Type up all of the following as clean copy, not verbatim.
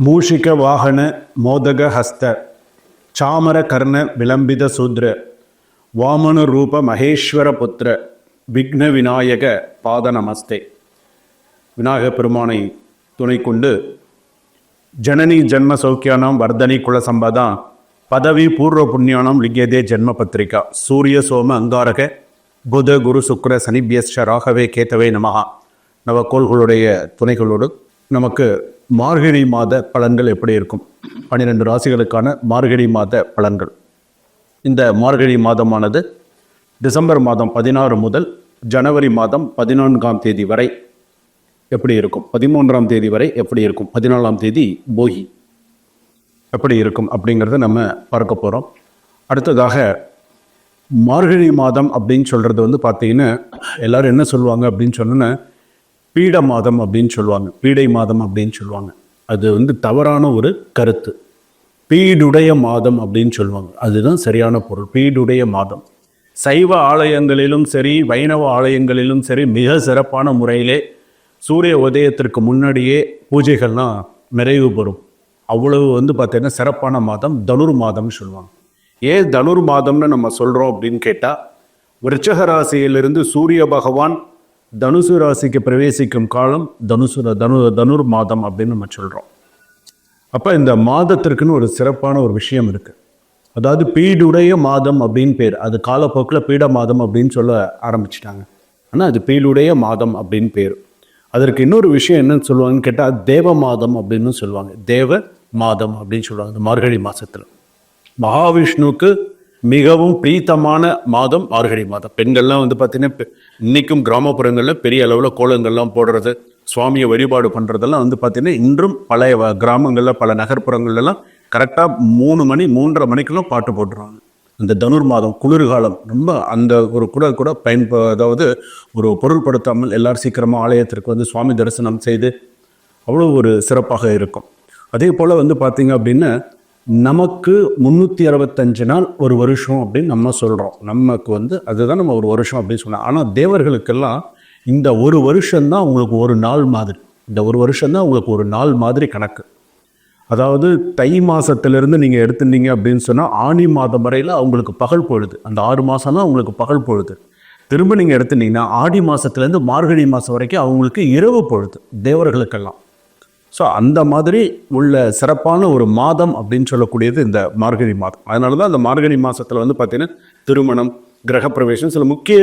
மூஷிக வாகன மோதக ஹஸ்த சாமர கர்ண விளம்பித சூத்ர வாமன ரூப மகேஸ்வர புத்திர விக்ன விநாயக பாத நமஸ்தே. விநாயக பெருமானை துணை கொண்டு ஜனனி ஜன்ம சௌக்கியானாம் வர்தனி குல சம்பதா பதவி பூர்வ புண்ணியானம் லிங்கியதே ஜென்ம பத்திரிகா சூரிய சோம அங்காரக புத குரு சுக்ர சனிபியஸ்ட ராகவே கேத்தவே நமஹா. நவக்கோள்களுடைய துணைகளோடு நமக்கு மார்கழி மாத பலன்கள் எப்படி இருக்கும், 12 ராசிகளுக்கான மார்கழி மாத பலன்கள். இந்த மார்கழி மாதமானது டிசம்பர் மாதம் 16 முதல் ஜனவரி மாதம் 14ஆம் தேதி வரை எப்படி இருக்கும், 13ஆம் தேதி வரை எப்படி இருக்கும், 14ஆம் தேதி போகி எப்படி இருக்கும் அப்படிங்கிறத நம்ம பார்க்க போகிறோம். அடுத்ததாக மார்கழி மாதம் அப்படின்னு சொல்கிறது வந்து பார்த்தீங்கன்னா எல்லோரும் என்ன சொல்லுவாங்க அப்படின்னு சொன்னோன்னா பீட மாதம் அப்படின்னு சொல்லுவாங்க, பீடை மாதம் அப்படின்னு சொல்லுவாங்க. அது வந்து தவறான ஒரு கருத்து. பீடுடைய மாதம் அப்படின்னு சொல்லுவாங்க, அதுதான் சரியான பொருள். பீடுடைய மாதம் சைவ ஆலயங்களிலும் சரி வைணவ ஆலயங்களிலும் சரி மிக சிறப்பான முறையிலே சூரிய உதயத்திற்கு முன்னாடியே பூஜைகள்லாம் நிறைவு பெறும். அவ்வளவு வந்து பார்த்தீங்கன்னா சிறப்பான மாதம் தனுர் மாதம்னு சொல்லுவாங்க. ஏன் தனுர் மாதம்னு நம்ம சொல்கிறோம் அப்படின்னு கேட்டால், விருச்சக ராசியிலிருந்து சூரிய பகவான் தனுசு ராசிக்கு பிரவேசிக்கும் காலம் தனுர் மாதம் அப்படின்னு நம்ம சொல்கிறோம். அப்போ இந்த மாதத்திற்குன்னு ஒரு சிறப்பான ஒரு விஷயம் இருக்குது. அதாவது பீடுடைய மாதம் அப்படின்னு பேர். அது காலப்போக்கில் பீட மாதம் அப்படின்னு சொல்ல ஆரம்பிச்சிட்டாங்க. ஆனால் அது பீடுடைய மாதம் அப்படின்னு பேர். அதற்கு இன்னொரு விஷயம் என்னன்னு சொல்லுவாங்கன்னு கேட்டால் தேவ மாதம் அப்படின்னு சொல்லுவாங்க. தேவ மாதம் அப்படின்னு சொல்லுவாங்க. இந்த மார்கழி மாதத்தில் மகாவிஷ்ணுவுக்கு மிகவும் பிரீத்தமான மாதம் மார்கழி மாதம். பெண்கள்லாம் வந்து பார்த்தீங்கன்னா இன்றைக்கும் கிராமப்புறங்களில் பெரிய அளவில் கோலங்கள்லாம் போடுறது, சுவாமியை வழிபாடு பண்ணுறதெல்லாம் வந்து பார்த்தீங்கன்னா இன்றும் பழைய கிராமங்களில் பல நகர்ப்புறங்கள்லாம் கரெக்டாக 3 மணி 3:30 மணிக்கெல்லாம் பாட்டு போட்டுருவாங்க. இந்த தனுர் மாதம் குளிர்காலம் ரொம்ப அந்த ஒரு கூட அதாவது ஒரு பொருள்படுத்தாமல் எல்லாரும் சீக்கிரமாக ஆலயத்திற்கு வந்து சுவாமி தரிசனம் செய்து அவ்வளோ ஒரு சிறப்பாக இருக்கும். அதே போல் வந்து பார்த்தீங்க அப்படின்னா நமக்கு 365 நாள் ஒரு வருஷம் அப்படின்னு நம்ம சொல்கிறோம். நமக்கு வந்து அதுதான் நம்ம ஒரு வருஷம் அப்படின்னு சொன்னோம். ஆனால் தேவர்களுக்கெல்லாம் இந்த ஒரு வருஷம்தான் உங்களுக்கு ஒரு நாள் மாதிரி. இந்த ஒரு வருஷம்தான் உங்களுக்கு ஒரு நாள் மாதிரி கணக்கு. அதாவது தை மாதத்திலிருந்து நீங்கள் எடுத்துட்டீங்க அப்படின்னு சொன்னால் ஆனி மாதம் வரையில் அவங்களுக்கு பகல் பொழுது. அந்த 6 மாதம் தான் அவங்களுக்கு பகல் பொழுது. திரும்ப நீங்கள் எடுத்துட்டீங்கன்னா ஆடி மாதத்துலேருந்து மார்கழி மாதம் வரைக்கும் அவங்களுக்கு இரவு பொழுது தேவர்களுக்கெல்லாம். ஸோ அந்த மாதிரி உள்ள சிறப்பான ஒரு மாதம் அப்படின்னு சொல்லக்கூடியது இந்த மார்கழி மாதம். அதனால தான் அந்த மார்கழி மாதத்தில் வந்து பார்த்திங்கன்னா திருமணம், கிரகப்பிரவேசம், சில முக்கிய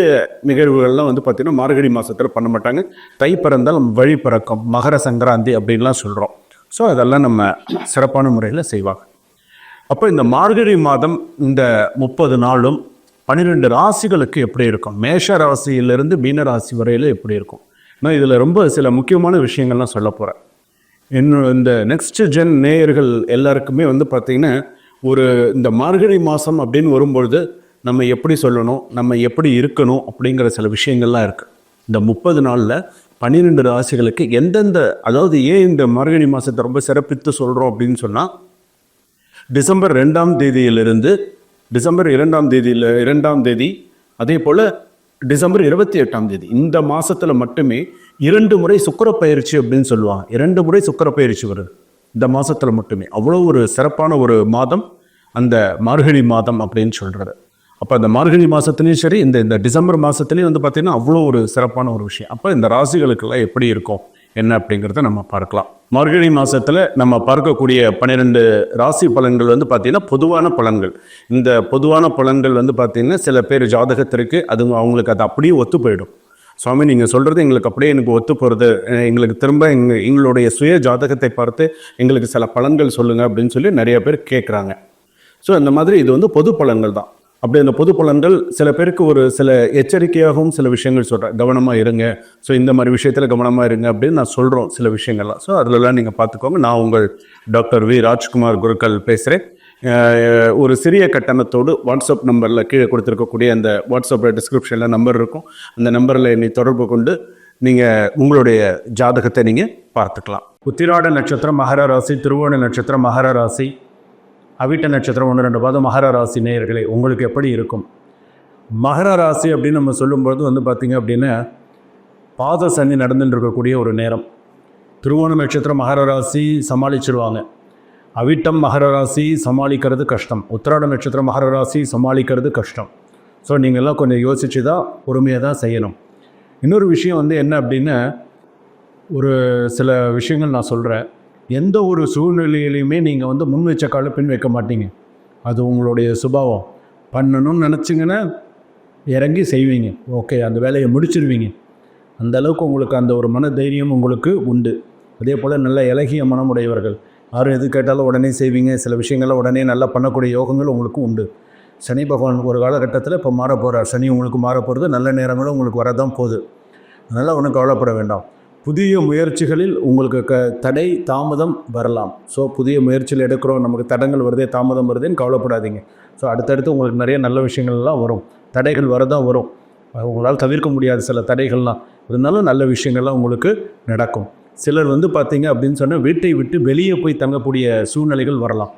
நிகழ்வுகள்லாம் வந்து பார்த்திங்கன்னா மார்கழி மாதத்தில் பண்ண மாட்டாங்க. தை பிறந்தால் வழி பிறக்கம், மகர சங்கராந்தி அப்படின்லாம் சொல்கிறோம். ஸோ அதெல்லாம் நம்ம சிறப்பான முறையில் செய்வாங்க. அப்போ இந்த மார்கழி மாதம் இந்த 30 நாளும் 12 ராசிகளுக்கு எப்படி இருக்கும், மேஷ ராசியிலிருந்து மீன ராசி வரையில் எப்படி இருக்கும், நான் இதில் ரொம்ப சில முக்கியமான விஷயங்கள்லாம் சொல்ல போகிறேன். இந்த நெக்ஸ்ட் ஜென் நேயர்கள் எல்லாருக்குமே வந்து பார்த்திங்கன்னா இந்த மார்கழி மாதம் அப்படின்னு வரும்பொழுது நம்ம எப்படி சொல்லணும், நம்ம எப்படி இருக்கணும் அப்படிங்கிற சில விஷயங்கள்லாம் இருக்குது. இந்த 30 நாளில் 12 ராசிகளுக்கு எந்தெந்த, அதாவது ஏன் இந்த மார்கழி மாதத்தை ரொம்ப சிறப்பித்து சொல்கிறோம் அப்படின்னு சொன்னால், டிசம்பர் 2ஆம் தேதியிலிருந்து டிசம்பர் 2ஆம் தேதி அதே போல் டிசம்பர் 28ஆம் தேதி இந்த மாதத்தில் மட்டுமே 2 முறை சுக்கிரப்பெயர்ச்சி அப்படின்னு சொல்லுவாங்க. 2 முறை சுக்கிரப்பெயர்ச்சி வருது இந்த மாதத்தில் மட்டுமே. அவ்வளோ ஒரு சிறப்பான ஒரு மாதம் அந்த மார்கழி மாதம் அப்படின்னு சொல்கிறது. அப்போ அந்த மார்கழி மாதத்துலேயும் சரி இந்த டிசம்பர் மாதத்துலேயும் வந்து பார்த்திங்கன்னா அவ்வளோ ஒரு சிறப்பான ஒரு விஷயம். அப்போ இந்த ராசிகளுக்கெல்லாம் எப்படி இருக்கும் என்ன அப்படிங்கிறத நம்ம பார்க்கலாம். மார்கழி மாதத்தில் நம்ம பார்க்கக்கூடிய 12 ராசி பலன்கள் வந்து பார்த்திங்கன்னா பொதுவான பலன்கள். இந்த பொதுவான பலன்கள் வந்து பார்த்திங்கன்னா சில பேர் ஜாதகத்திற்கு அவங்களுக்கு அது அப்படியே ஒத்து போயிடும். சுவாமி நீங்கள் சொல்கிறது எங்களுக்கு அப்படியே எனக்கு ஒத்து போகிறது, எங்களுக்கு திரும்ப எங்களுடைய சுய ஜாதகத்தை பார்த்து எங்களுக்கு சில பலன்கள் சொல்லுங்கள் அப்படின்னு சொல்லி நிறைய பேர் கேட்குறாங்க. ஸோ அந்த மாதிரி இது வந்து பொது பலன்கள் தான். அப்படி அந்த பொது பலன்கள் சில பேருக்கு ஒரு சில எச்சரிக்கையாகவும் சில விஷயங்கள் சொல்கிறேன், கவனமாக இருங்க, ஸோ இந்த மாதிரி விஷயத்தில் கவனமாக இருங்க அப்படின்னு நான் சொல்கிறோம் சில விஷயங்கள்லாம். ஸோ அதிலெல்லாம் நீங்கள் பார்த்துக்கோங்க. நான் உங்கள் டாக்டர் வி ராஜ்குமார் குருக்கள் பேசுகிறேன். ஒரு சிறிய கட்டணத்தோடு வாட்ஸ்அப் நம்பரில் கீழே கொடுத்துருக்கக்கூடிய அந்த வாட்ஸ்அப் டிஸ்கிரிப்ஷனில் நம்பர் இருக்கும். அந்த நம்பரில் என்னை தொடர்பு கொண்டு நீங்கள் உங்களுடைய ஜாதகத்தை நீங்கள் பார்த்துக்கலாம். உத்திராட நட்சத்திரம் மகர ராசி, திருவோண நட்சத்திரம் மகர ராசி, அவிட்ட நட்சத்திரம் 1-2 பாதம் மகர ராசி நேயர்களே உங்களுக்கு எப்படி இருக்கும்? மகர ராசி அப்படின்னு நம்ம சொல்லும்போது வந்து பார்த்திங்க அப்படின்னா பாத சனி நடந்துட்டு இருக்கக்கூடிய ஒரு நேரம். திருவோண நட்சத்திரம் மகர ராசி சமாளிச்சிருவாங்க. அவிட்டம் மகர ராசி சமாளிக்கிறது கஷ்டம். உத்திராட நட்சத்திரம் மகர ராசி சமாளிக்கிறது கஷ்டம். ஸோ நீங்கள்லாம் கொஞ்சம் யோசித்து தான் பொறுமையாக தான் செய்யணும். இன்னொரு விஷயம் வந்து என்ன அப்படின்னா, ஒரு சில விஷயங்கள் நான் சொல்கிறேன். எந்த ஒரு சூழ்நிலையிலையுமே நீங்கள் வந்து முன் வச்ச கால பின் வைக்க மாட்டீங்க. அது உங்களுடைய சுபாவம். பண்ணணும்னு நினச்சிங்கன்னா இறங்கி செய்வீங்க. ஓகே, அந்த வேலையை முடிச்சிருவீங்க. அந்த அளவுக்கு உங்களுக்கு அந்த ஒரு மன தைரியம் உங்களுக்கு உண்டு. அதே போல் நல்ல இலகிய மனமுடையவர்கள். யாரும் எது கேட்டாலும் உடனே செய்வீங்க. சில விஷயங்களை உடனே நல்லா பண்ணக்கூடிய யோகங்கள் உங்களுக்கு உண்டு. சனி பகவான் ஒரு காலகட்டத்தில் இப்போ மாற போகிறார். சனி உங்களுக்கு மாற போகிறது. நல்ல நேரங்களும் உங்களுக்கு வரதான் போகுது. அதனால் ஒன்றும் கவலைப்பட வேண்டாம். புதிய முயற்சிகளில் உங்களுக்கு தடை தாமதம் வரலாம். ஸோ புதிய முயற்சியில் எடுக்கிறோம், நமக்கு தடங்கள் வருதே தாமதம் வருதுன்னு கவலைப்படாதீங்க. ஸோ அடுத்தடுத்து உங்களுக்கு நிறைய நல்ல விஷயங்கள்லாம் வரும். தடைகள் வரதான் வரும். உங்களால் தவிர்க்க முடியாது சில தடைகள்லாம். இருந்தாலும் நல்ல விஷயங்கள்லாம் உங்களுக்கு நடக்கும். சிலர் வந்து பார்த்தீங்க அப்படின்னு சொன்னால் வீட்டை விட்டு வெளியே போய் தங்கக்கூடிய சூழ்நிலைகள் வரலாம்.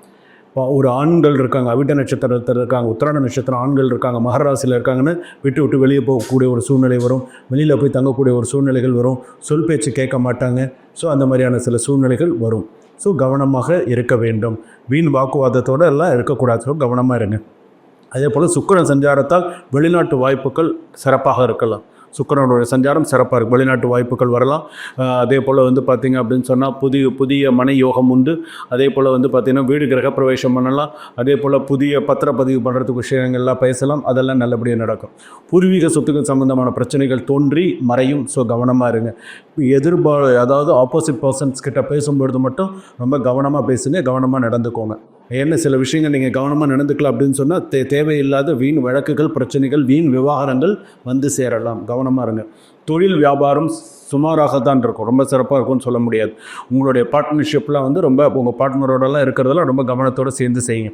ஒரு ஆண்கள் இருக்காங்க, அவிட்ட நட்சத்திரத்தில் இருக்காங்க, உத்திராட நட்சத்திரம் ஆண்கள் இருக்காங்க, மகர ராசியில் இருக்காங்கன்னு விட்டு வெளியே போகக்கூடிய ஒரு சூழ்நிலை வரும். வெளியில் போய் தங்கக்கூடிய ஒரு சூழ்நிலைகள் வரும். சொல் பேச்சு கேட்க மாட்டாங்க. ஸோ அந்த மாதிரியான சில சூழ்நிலைகள் வரும். ஸோ கவனமாக இருக்க வேண்டும். வீண் வாக்குவாதத்தோடு எல்லாம் இருக்கக்கூடாது. ஸோ கவனமாக இருங்க. அதே போல் சுக்கிரன் சஞ்சாரத்தால் வெளிநாட்டு வாய்ப்புகள் சிறப்பாக இருக்கலாம். சுக்கிரனுடைய சஞ்சாரம் சிறப்பாக இருக்குது. வெளிநாட்டு வாய்ப்புகள் வரலாம். அதே போல் வந்து பார்த்திங்க அப்படின்னு சொன்னால் புதிய மனை யோகம் உண்டு. அதே போல் வந்து பார்த்திங்கன்னா வீடு கிரகப்பிரவேசம் பண்ணலாம். அதே போல் புதிய பத்திரப்பதிவு பண்ணுறதுக்கு விஷயங்கள்லாம் பேசலாம். அதெல்லாம் நல்லபடியாக நடக்கும். பூர்வீக சொத்துக்கள் சம்மந்தமான பிரச்சனைகள் தோன்றி மறையும். ஸோ கவனமாக இருங்க. அதாவது ஆப்போசிட் பர்சன்ஸ் கிட்ட பேசும்பொழுது மட்டும் ரொம்ப கவனமாக பேசுங்க, கவனமாக நடந்துக்கோங்க. ஏன்னா சில விஷயங்கள் நீங்கள் கவனமாக நடந்துக்கலாம் அப்படின்னு சொன்னால் தேவையில்லாத வீண் வழக்குகள், பிரச்சனைகள், வீண் விவகாரங்கள் வந்து சேரலாம். கவனமாக இருங்க. தொழில் வியாபாரம் சுமாராகத்தான் இருக்கும். ரொம்ப சிறப்பாக இருக்கும்னு சொல்ல முடியாது. உங்களுடைய பார்ட்னர்ஷிப்லாம் வந்து ரொம்ப உங்கள் பார்ட்னரோடலாம் இருக்கிறதெல்லாம் ரொம்ப கவனத்தோடு சேர்ந்து செய்யுங்க.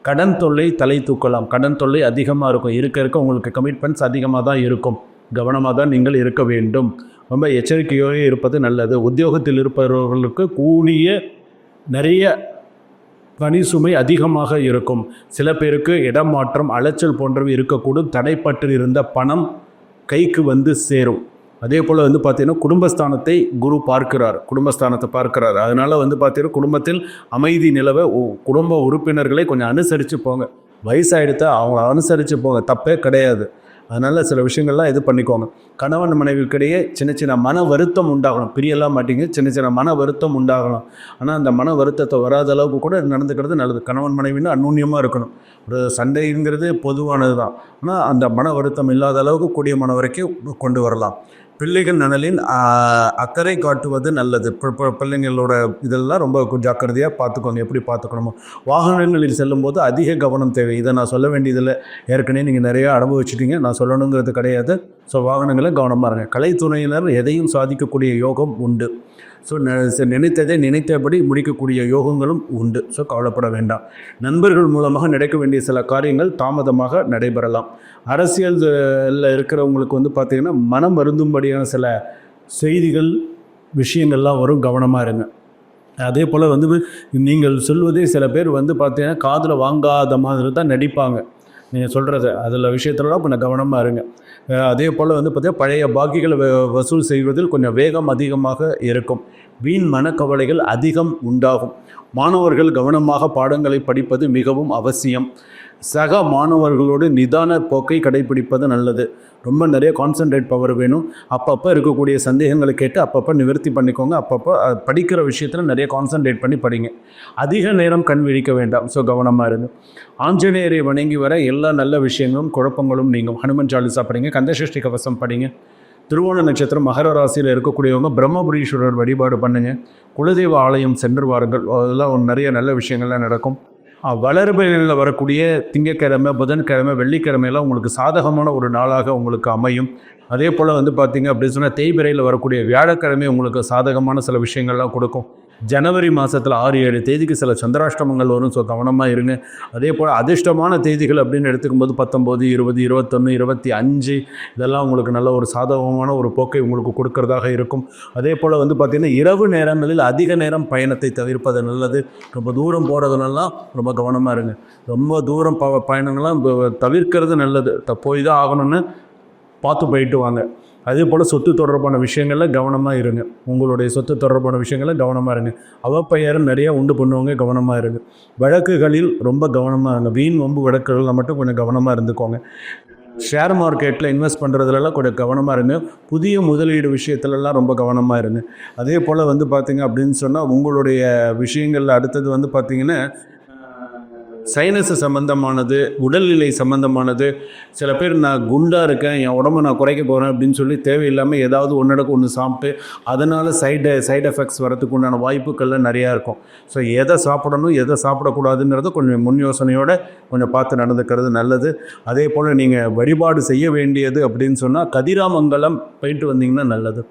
கடன் தொல்லை தலை தூக்கலாம். கடன் தொல்லை அதிகமாக இருக்கும். இருக்க உங்களுக்கு கமிட்மெண்ட்ஸ் அதிகமாக தான் இருக்கும். கவனமாக தான் நீங்கள் இருக்க வேண்டும். ரொம்ப எச்சரிக்கையோடு இருப்பது நல்லது. உத்தியோகத்தில் இருப்பவர்களுக்கு கூடிய நிறைய பணி சுமை அதிகமாக இருக்கும். சில பேருக்கு இடமாற்றம், அலைச்சல் போன்றவை இருக்கக்கூடும். தடைப்பட்டு இருந்த பணம் கைக்கு வந்து சேரும். அதே போல் வந்து பார்த்திங்கன்னா குடும்பஸ்தானத்தை குரு குடும்பஸ்தானத்தை பார்க்கிறார். அதனால் வந்து பார்த்திங்கன்னா குடும்பத்தில் அமைதி நிலவ குடும்ப உறுப்பினர்களை கொஞ்சம் அனுசரித்து போங்க. வயசாகிடுத்தா அவங்கள அனுசரித்து போங்க, தப்பே கிடையாது. அதனால் சில விஷயங்கள்லாம் இது பண்ணிக்கோங்க. கணவன் மனைவிக்கிடையே சின்ன மன வருத்தம் உண்டாகணும். பிரியலாம் மாட்டீங்க, சின்ன மன வருத்தம் உண்டாகலாம். ஆனால் அந்த மன வருத்தத்தை வராத அளவுக்கு கூட நடந்துக்கிறது நல்லது. கணவன் மனைவின்னு அந்நுண்ணியமாக இருக்கணும். ஒரு சண்டைங்கிறது பொதுவானது தான். ஆனால் அந்த மன வருத்தம் இல்லாத அளவுக்கு கூடிய மன வரைக்கும் கொண்டு வரலாம். பிள்ளைகள் நலனில் அக்கறை காட்டுவது நல்லது. பிள்ளைங்களோட இதெல்லாம் ரொம்ப ஜாக்கிரதையாக பார்த்துக்கோங்க. எப்படி பார்த்துக்கணுமோ. வாகனங்களில் செல்லும்போது அதிக கவனம் தேவை. இதை நான் சொல்ல வேண்டியதில்லை. ஏற்கனவே நீங்கள் நிறையா அனுபவிச்சிட்டிங்க. நான் சொல்லணுங்கிறது கிடையாது. ஸோ வாகனங்களை கவனமாக இருங்க. கலைத்துறையினர் எதையும் சாதிக்கக்கூடிய யோகம் உண்டு. ஸோ நினைத்ததை நினைத்தபடி முடிக்கக்கூடிய யோகங்களும் உண்டு. ஸோ கவலைப்பட வேண்டாம். நண்பர்கள் மூலமாக நடக்க வேண்டிய சில காரியங்கள் தாமதமாக நடைபெறலாம். அரசியலில் இருக்கிறவங்களுக்கு வந்து பார்த்திங்கன்னா மனம் வருந்தும்படியான சில செய்திகள், விஷயங்கள்லாம் வரும். கவனமாக இருங்க. அதே போல் வந்து நீங்கள் சொல்வதே சில பேர் வந்து பார்த்திங்கன்னா காதில் வாங்காத மாதிரி தான் நடிப்பாங்க. நீங்கள் சொல்கிறது அதில் விஷயத்துலலாம் கொஞ்சம் கவனமாக இருங்க. அதே போல் வந்து பார்த்திங்கன்னா பழைய பாக்கிகளை வசூல் செய்வதில் கொஞ்சம் வேகம் அதிகமாக இருக்கும். வீண் மனக்கவலைகள் அதிகம் உண்டாகும். மாணவர்கள் கவனமாக பாடங்களை படிப்பது மிகவும் அவசியம். சக மாணவர்களோடு நிதான போக்கை கடைபிடிப்பது நல்லது. ரொம்ப நிறைய கான்சன்ட்ரேட் பவர் வேணும். அப்பப்போ இருக்கக்கூடிய சந்தேகங்களை கேட்டு அப்பப்போ நிவர்த்தி பண்ணிக்கோங்க. அப்பப்போ படிக்கிற விஷயத்தில் நிறைய கான்சன்ட்ரேட் பண்ணி படிங்க. அதிக நேரம் கண் விழிக்க வேண்டாம். ஸோ கவனமாக இருங்க. ஆஞ்சநேயரை வணங்கி வர எல்லா நல்ல விஷயங்களும் குழப்பங்களும் நீங்கும். ஹனுமன் சாலிசா படிங்க. கந்தசஷ்டி கவசம் படிங்க. திருவோண நட்சத்திரம் மகர ராசியில் இருக்கக்கூடியவங்க பிரம்மபுரீஸ்வரர் வழிபாடு பண்ணுங்க. குலதெய்வ ஆலயம் சென்று வாருங்கள். அதெல்லாம் நிறைய நல்ல விஷயங்கள்லாம் நடக்கும். வளர்பிறையில் வரக்கூடிய திங்கட்கிழமை, புதன்கிழமை, வெள்ளிக்கிழமையெல்லாம் உங்களுக்கு சாதகமான ஒரு நாளாக உங்களுக்கு அமையும். அதே போல் வந்து பார்த்திங்க அப்படின்னு சொன்னால் தேய்பிறையில் வரக்கூடிய வியாழக்கிழமை உங்களுக்கு சாதகமான சில விஷயங்கள்லாம் கொடுக்கும். ஜனவரி மாதத்தில் 6-7 தேதிக்கு சில சந்திராஷ்டமங்கள் வரும். ஸோ கவனமாக இருங்க. அதே போல் அதிர்ஷ்டமான தேதிகள் அப்படின்னு எடுத்துக்கும்போது 19, 20, 21, 25 இதெல்லாம் உங்களுக்கு நல்ல ஒரு சாதகமான ஒரு போக்கை உங்களுக்கு கொடுக்கறதாக இருக்கும். அதே போல் வந்து பார்த்திங்கன்னா இரவு நேரங்களில் அதிக நேரம் பயணத்தை தவிர்ப்பது நல்லது. ரொம்ப தூரம் போகிறதுலாம் ரொம்ப கவனமாக இருங்க. ரொம்ப தூரம் பயணங்கள்லாம் தவிர்க்கிறது நல்லது. போய் தான் ஆகணும்னு பார்த்து போயிட்டு வாங்க. அதே போல் சொத்து தொடர்பான விஷயங்களில் கவனமாக இருங்க. உங்களுடைய சொத்து தொடர்பான விஷயங்களில் கவனமாக இருங்க. அவப்பெயரும் நிறையா உண்டு பண்ணுவாங்க, கவனமாக இருங்க. வழக்குகளில் ரொம்ப கவனமாக இருங்க. வீண் வம்பு வழக்குகளில் மட்டும் கொஞ்சம் கவனமாக இருந்துக்கோங்க. ஷேர் மார்க்கெட்டில் இன்வெஸ்ட் பண்ணுறதுலலாம் கொஞ்சம் கவனமாக இருங்க. புதிய முதலீடு விஷயத்துலலாம் ரொம்ப கவனமாக இருங்க. அதே போல் பார்த்திங்க அப்படின்னு சொன்னால் உங்களுடைய விஷயங்களில் அடுத்தது பார்த்திங்கன்னா சைனஸ் சம்மந்தமானது, உடல்நிலை சம்மந்தமானது. சில பேர் நான் குண்டாக இருக்கேன், என் உடம்பை நான் குறைக்க போகிறேன் அப்படின்னு சொல்லி தேவையில்லாமல் ஏதாவது ஒன்றுக்கு ஒன்று சாப்பிட்டு அதனால் சைடு எஃபெக்ட்ஸ் வரதுக்கு உண்டான வாய்ப்புகள்லாம் நிறையா இருக்கும். ஸோ எதை சாப்பிடணும் எதை சாப்பிடக்கூடாதுங்கிறத கொஞ்சம் முன் யோசனையோடு கொஞ்சம் பார்த்து நடந்துக்கிறது நல்லது. அதே போல் நீங்கள் வழிபாடு செய்ய வேண்டியது அப்படின்னு சொன்னால் கதிராமங்கலம் போயிட்டு வந்தீங்கன்னா நல்லது.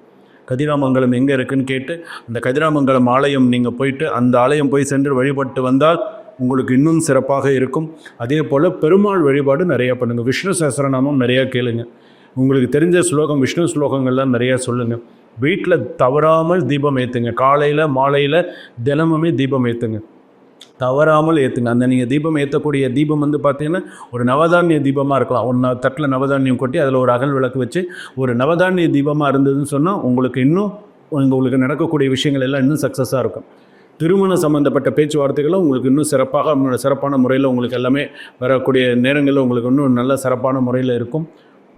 கதிராமங்கலம் எங்கே இருக்குதுன்னு கேட்டு அந்த கதிராமங்கலம் ஆலயம் நீங்கள் போயிட்டு அந்த ஆலயம் போய் சென்று வழிபட்டு வந்தால் உங்களுக்கு இன்னும் சிறப்பாக இருக்கும். அதே போல் பெருமாள் வழிபாடு நிறையா பண்ணுங்கள். விஷ்ணு சஹஸ்ரநாமம் நிறையா கேளுங்க. உங்களுக்கு தெரிஞ்ச ஸ்லோகம், விஷ்ணு ஸ்லோகங்கள்லாம் நிறையா சொல்லுங்கள். வீட்டில் தவறாமல் தீபம் ஏற்றுங்க. காலையில் மாலையில் தினமுமே தீபம் ஏற்றுங்க, தவறாமல் ஏற்றுங்க. அந்த நீங்கள் தீபம் ஏற்றக்கூடிய தீபம் பார்த்திங்கன்னா ஒரு நவதானிய தீபமாக இருக்கலாம். ஒரு தட்டில் நவதானியம் கொட்டி அதில் ஒரு அகல் விளக்கு வச்சு ஒரு நவதானிய தீபமாக இருந்ததுன்னு சொன்னால் உங்களுக்கு நடக்கக்கூடிய விஷயங்கள் எல்லாம் இன்னும் சக்ஸஸாக இருக்கும். திருமணம் சம்மந்தப்பட்ட பேச்சுவார்த்தைகளும் உங்களுக்கு இன்னும் சிறப்பான முறையில் உங்களுக்கு எல்லாமே வரக்கூடிய நேரங்களில் உங்களுக்கு இன்னும் நல்ல சிறப்பான முறையில் இருக்கும்.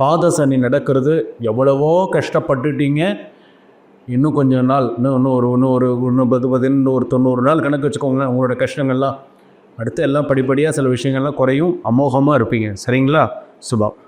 பாத சனி நடக்கிறது, எவ்வளவோ கஷ்டப்பட்டுட்டீங்க. இன்னும் கொஞ்சம் நாள், இன்னும் ஒரு 90 நாள் கணக்கு வச்சுக்கோங்களேன். உங்களோட கஷ்டங்கள்லாம் அடுத்து எல்லாம் படிப்படியாக சில விஷயங்கள்லாம் குறையும். அமோகமாக இருப்பீங்க. சரிங்களா? சுபா.